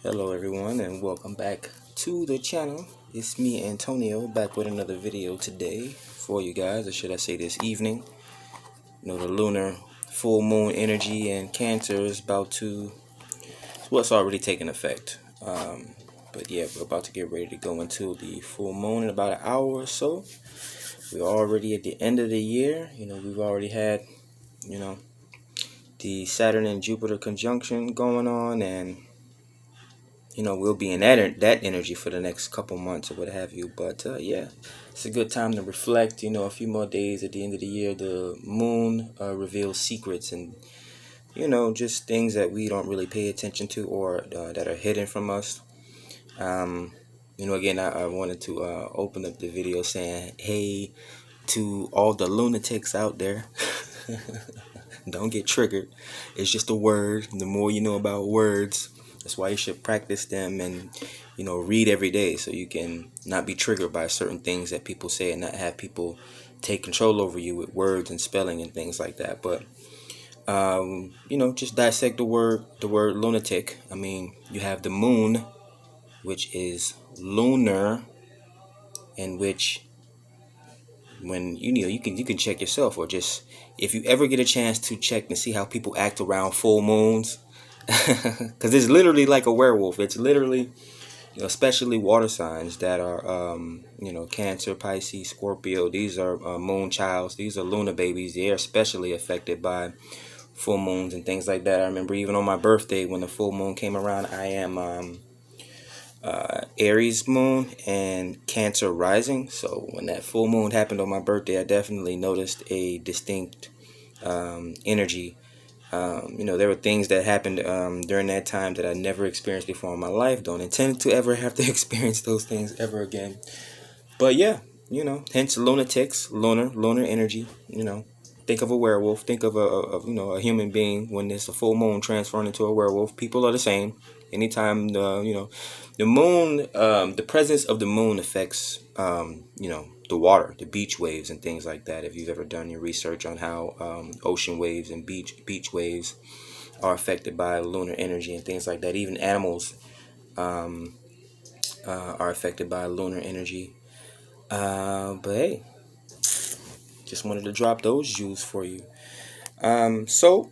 Hello everyone and welcome back to the channel. It's me Antonio back with another video today for you guys, or should I say this evening. The lunar full moon energy and Cancer is it's already taken effect. But yeah, we're about to get ready to go into the full moon in about an hour or so. We're already at the end of the year. We've already had, the Saturn and Jupiter conjunction going on, and we'll be in that energy for the next couple months or what have you. But yeah, it's a good time to reflect. A few more days at the end of the year. The moon reveals secrets and just things that we don't really pay attention to, or that are hidden from us. Again, I wanted to open up the video saying, hey, to all the lunatics out there. Don't get triggered. It's just a word. The more you know about words, that's why you should practice them and read every day, so you can not be triggered by certain things that people say and not have people take control over you with words and spelling and things like that. But just dissect the word lunatic. I mean, you have the moon, which is lunar, in which, when you can check yourself, or just if you ever get a chance to check and see how people act around full moons, because it's literally like a werewolf. It's literally, especially water signs that are Cancer, Pisces, Scorpio. These are moon childs. These are lunar babies. They are especially affected by full moons and things like that. I remember even on my birthday, when the full moon came around, I am Aries moon and Cancer rising. So when that full moon happened on my birthday, I definitely noticed a distinct energy. There were things that happened during that time that I never experienced before in my life. Don't intend to ever have to experience those things ever again. But yeah, hence lunatics, lunar energy. Think of a werewolf. Think of a human being. When there's a full moon transferring into a werewolf, people are the same. Anytime the moon, the presence of the moon affects the water, the beach waves and things like that. If you've ever done your research on how ocean waves and beach waves are affected by lunar energy and things like that. Even animals are affected by lunar energy. But hey, just wanted to drop those jewels for you. So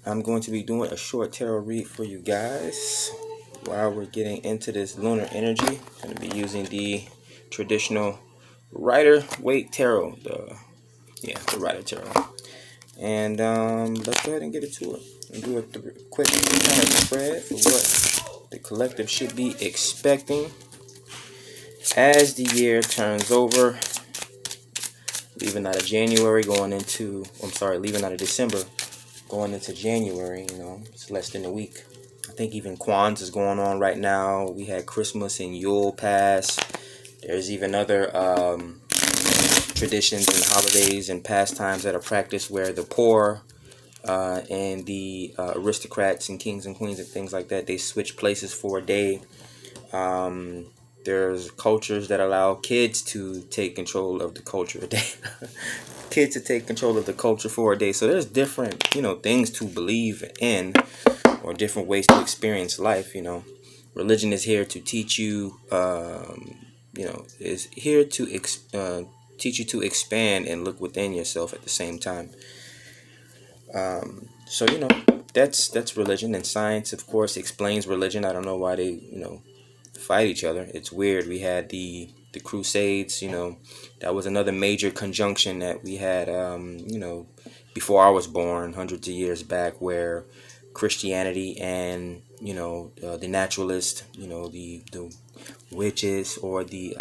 I'm going to be doing a short tarot read for you guys while we're getting into this lunar energy. I'm going to be using the traditional Rider-Waite tarot, the Rider tarot. And let's go ahead and get into it and do a quick kind of spread for what the collective should be expecting as the year turns over, leaving out of December, going into January. It's less than a week. I think even Kwanzaa is going on right now. We had Christmas and Yule pass. There's even other traditions and holidays and pastimes that are practiced where the poor and the aristocrats and kings and queens and things like that, they switch places for a day. There's cultures that allow kids to take control of the culture a day. Kids to take control of the culture for a day. So there's different, things to believe in, or different ways to experience life. Religion is here to teach you, is here to teach you to expand and look within yourself at the same time. So that's religion, and science, of course, explains religion. I don't know why they fight each other. It's weird. We had the Crusades. That was another major conjunction that we had. Before I was born, hundreds of years back, where Christianity and the naturalists, the witches, or the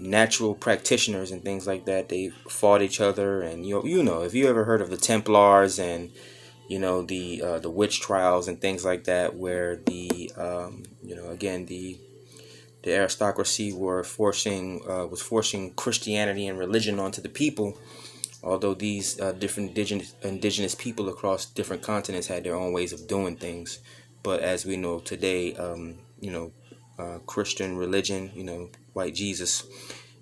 natural practitioners and things like that, they fought each other. And if you ever heard of the Templars and the witch trials and things like that, where the again, the aristocracy was forcing Christianity and religion onto the people. Although these different indigenous people across different continents had their own ways of doing things, but as we know today, Christian religion, white Jesus,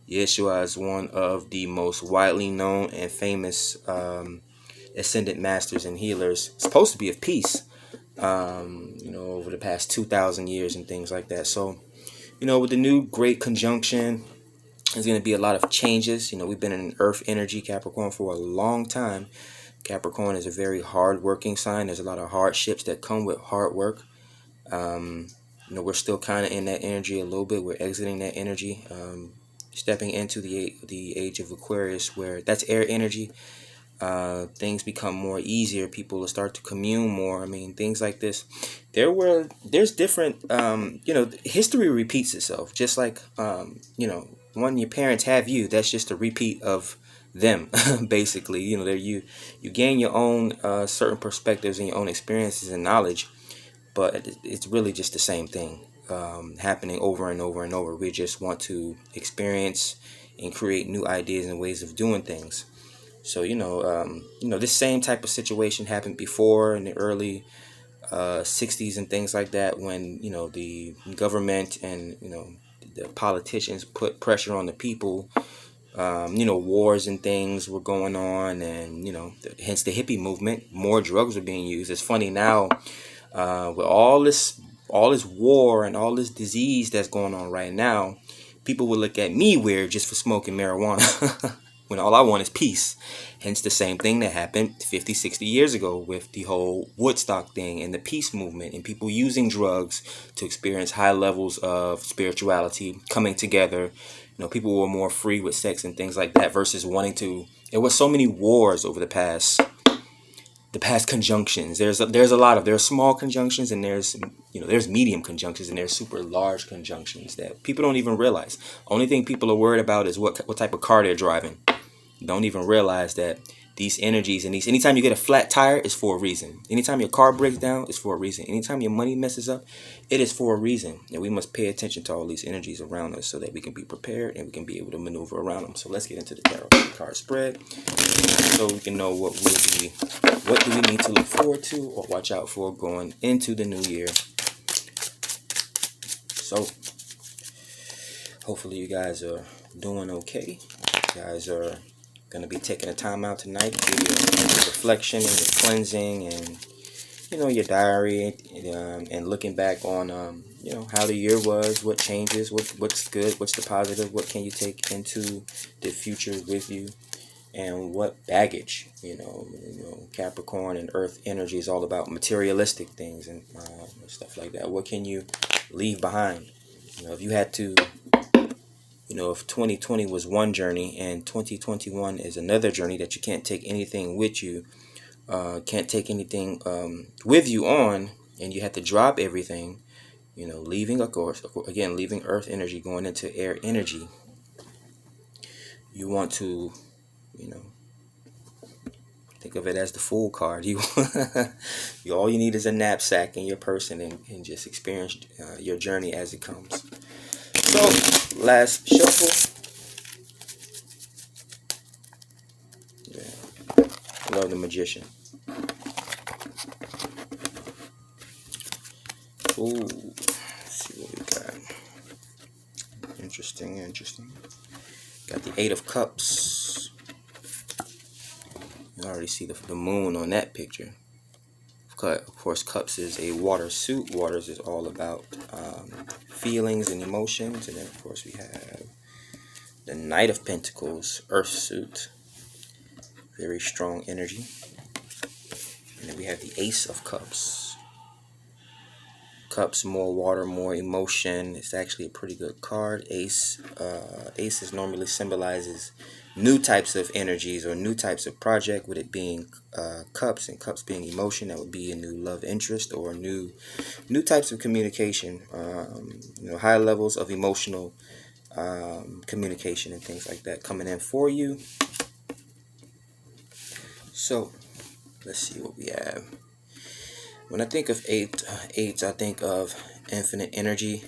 Yeshua, is one of the most widely known and famous ascended masters and healers, supposed to be of peace, over the past 2,000 years and things like that. So, with the new great conjunction, there's going to be a lot of changes. We've been in Earth energy, Capricorn, for a long time. Capricorn is a very hard-working sign. There's a lot of hardships that come with hard work. We're still kind of in that energy a little bit. We're exiting that energy, stepping into the age of Aquarius, where that's air energy. Things become more easier. People will start to commune more. I mean, things like this. There's different. History repeats itself. Just like when your parents have you, that's just a repeat of them. Basically, you gain your own certain perspectives and your own experiences and knowledge, but it's really just the same thing happening over and over and over. We just want to experience and create new ideas and ways of doing things. So this same type of situation happened before in the early 60s and things like that, when the government and the politicians put pressure on the people. Wars and things were going on, and hence the hippie movement. More drugs were being used. It's funny now, with all this war and all this disease that's going on right now, people would look at me weird just for smoking marijuana when all I want is peace. Hence the same thing that happened 50, 60 years ago with the whole Woodstock thing and the peace movement, and people using drugs to experience high levels of spirituality, coming together. People were more free with sex and things like that versus wanting to. There was so many wars over the past conjunctions. There's small conjunctions, and there's medium conjunctions, and there's super large conjunctions that people don't even realize. Only thing people are worried about is what type of car they're driving. Don't even realize that these energies and anytime you get a flat tire, it's for a reason. Anytime your car breaks down, it's for a reason. Anytime your money messes up, it is for a reason. And we must pay attention to all these energies around us so that we can be prepared and we can be able to maneuver around them. So let's get into the tarot card spread so we can know what do we need to look forward to or watch out for going into the new year. So hopefully you guys are doing okay. You guys are going to be taking a time out tonight to do your reflection and your cleansing and your diary, and looking back on how the year was, what changes, what's good, what's the positive, what can you take into the future with you, and what baggage. Capricorn and Earth energy is all about materialistic things and stuff like that. What can you leave behind? If you had to, if 2020 was one journey and 2021 is another journey that you can't take anything with you, can't take anything with you on, and you have to drop everything, leaving, of course, again, leaving Earth energy, going into air energy. You want to, think of it as the Fool card. All you need is a knapsack in your person and just experience your journey as it comes. So, last shuffle. Yeah. I love the Magician. Ooh. Let's see what we got. Interesting. Got the Eight of Cups. You already see the moon on that picture. Of course, Cups is a water suit. Waters is all about feelings and emotions. And then, of course, we have the Knight of Pentacles, Earth suit. Very strong energy. And then we have the Ace of Cups. Cups, more water, more emotion. It's actually a pretty good card. Ace is normally symbolizes new types of energies or new types of project, with it being cups, and cups being emotion. That would be a new love interest or new types of communication, high levels of emotional communication and things like that coming in for you. So let's see what we have. When I think of eights, I think of infinite energy.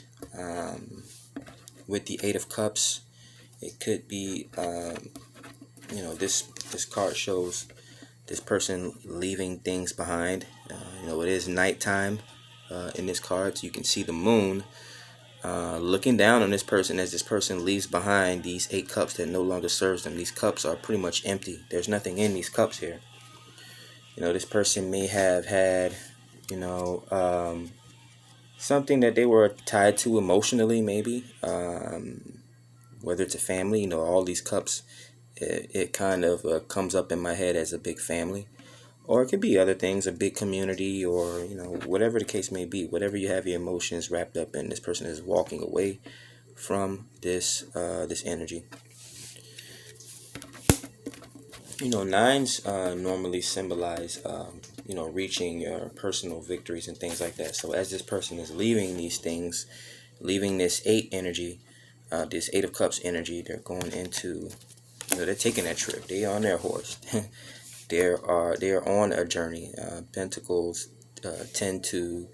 With the Eight of Cups, it could be, this card shows this person leaving things behind. It is nighttime in this card, so you can see the moon looking down on this person as this person leaves behind these 8 cups that no longer serves them. These cups are pretty much empty. There's nothing in these cups here. This person may have had, something that they were tied to emotionally, maybe. Whether it's a family, all these cups, it kind of comes up in my head as a big family. Or it could be other things, a big community, or whatever the case may be. Whatever you have your emotions wrapped up in, this person is walking away from this energy. Nines normally symbolize reaching your personal victories and things like that. So as this person is leaving these things, leaving this eight energy, this Eight of Cups energy, they're going into, they're taking that trip. They are on their horse. they are on a journey. Pentacles tend to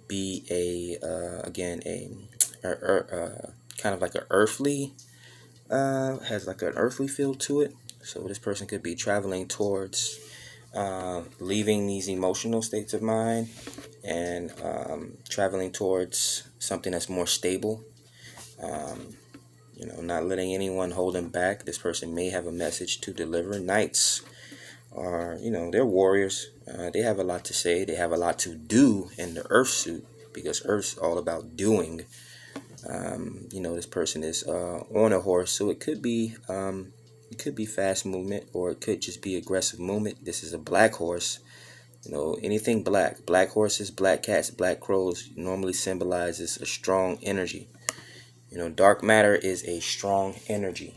be again kind of like an earthly, has like an earthly feel to it. So this person could be traveling towards leaving these emotional states of mind and traveling towards something that's more stable. Not letting anyone hold them back. This person may have a message to deliver. Knights are, they're warriors. They have a lot to say. They have a lot to do in the earth suit, because earth's all about doing. This person is on a horse, so it could be fast movement, or it could just be aggressive movement. This is a black horse. Anything black horses, black cats, black crows normally symbolizes a strong energy. Dark matter is a strong energy.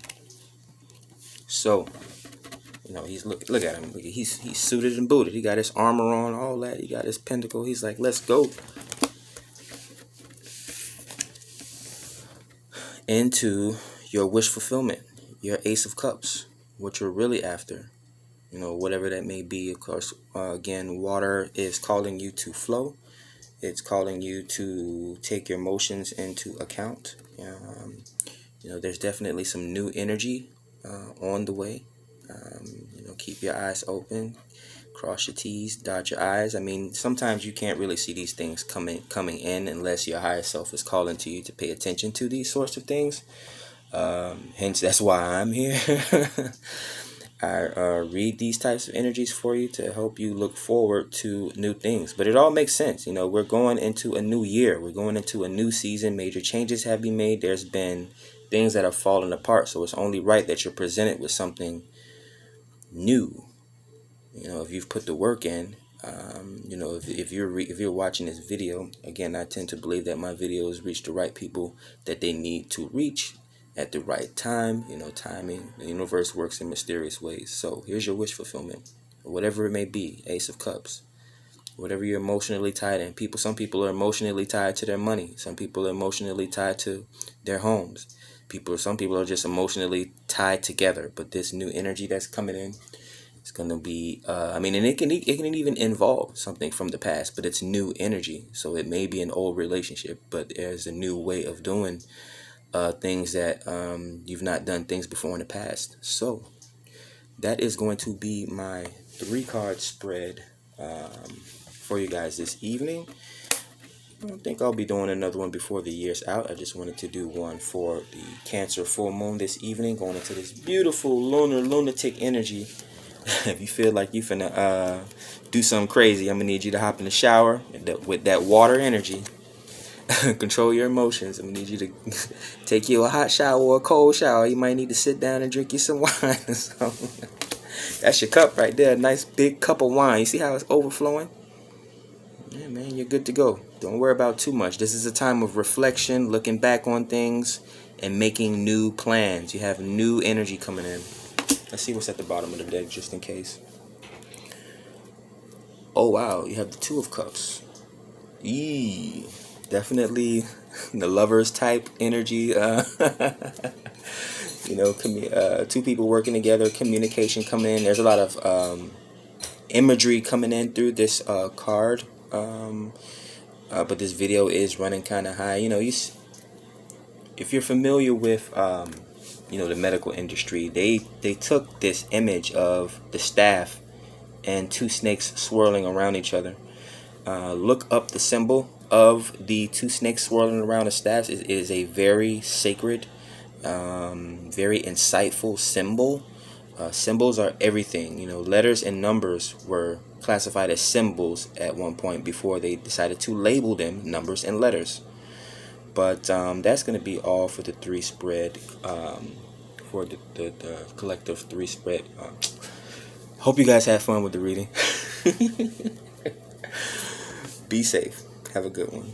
So, he's look at him. He's suited and booted. He got his armor on, all that. He got his pentacle. He's like, let's go. Into your wish fulfillment, your Ace of Cups, what you're really after. Whatever that may be. Of course, again, water is calling you to flow. It's calling you to take your emotions into account. There's definitely some new energy on the way. Keep your eyes open, cross your T's, dot your I's. I mean, sometimes you can't really see these things coming in unless your higher self is calling to you to pay attention to these sorts of things. Hence, that's why I'm here. I read these types of energies for you to help you look forward to new things. But it all makes sense. We're going into a new year. We're going into a new season. Major changes have been made. There's been things that have fallen apart. So it's only right that you're presented with something new. If you've put the work in. If you're watching this video, again, I tend to believe that my videos reach the right people that they need to reach at the right time. Timing. The universe works in mysterious ways. So here's your wish fulfillment, whatever it may be. Ace of Cups, whatever you're emotionally tied in. Some people are emotionally tied to their money. Some people are emotionally tied to their homes. Some people are just emotionally tied together. But this new energy that's coming in, it's gonna be, and it can even involve something from the past, but it's new energy. So it may be an old relationship, but there's a new way of doing things that you've not done things before in the past. So that is going to be my 3-card spread for you guys this evening. I don't think I'll be doing another one before the year's out. I just wanted to do one for the Cancer full moon this evening, going into this beautiful lunatic energy. If you feel like you finna do something crazy, I'm gonna need you to hop in the shower with that water energy. Control your emotions. I'm gonna need you to take you a hot shower or a cold shower. You might need to sit down and drink you some wine. So that's your cup right there. Nice big cup of wine. You see how it's overflowing? Yeah, man, you're good to go. Don't worry about too much. This is a time of reflection, looking back on things, and making new plans. You have new energy coming in. Let's see what's at the bottom of the deck, just in case. Oh, wow. You have the Two of Cups. Definitely the lovers type energy. Two people working together, communication coming in. There's a lot of imagery coming in through this card. But this video is running kind of high. If you're familiar with the medical industry, they took this image of the staff and two snakes swirling around each other. Look up the symbol of the two snakes swirling around the staffs. It is a very sacred, very insightful symbol. Symbols are everything. Letters and numbers were classified as symbols at one point before they decided to label them numbers and letters. But that's going to be all for the three spread, for the collective three spread. Hope you guys have fun with the reading. Be safe. Have a good one.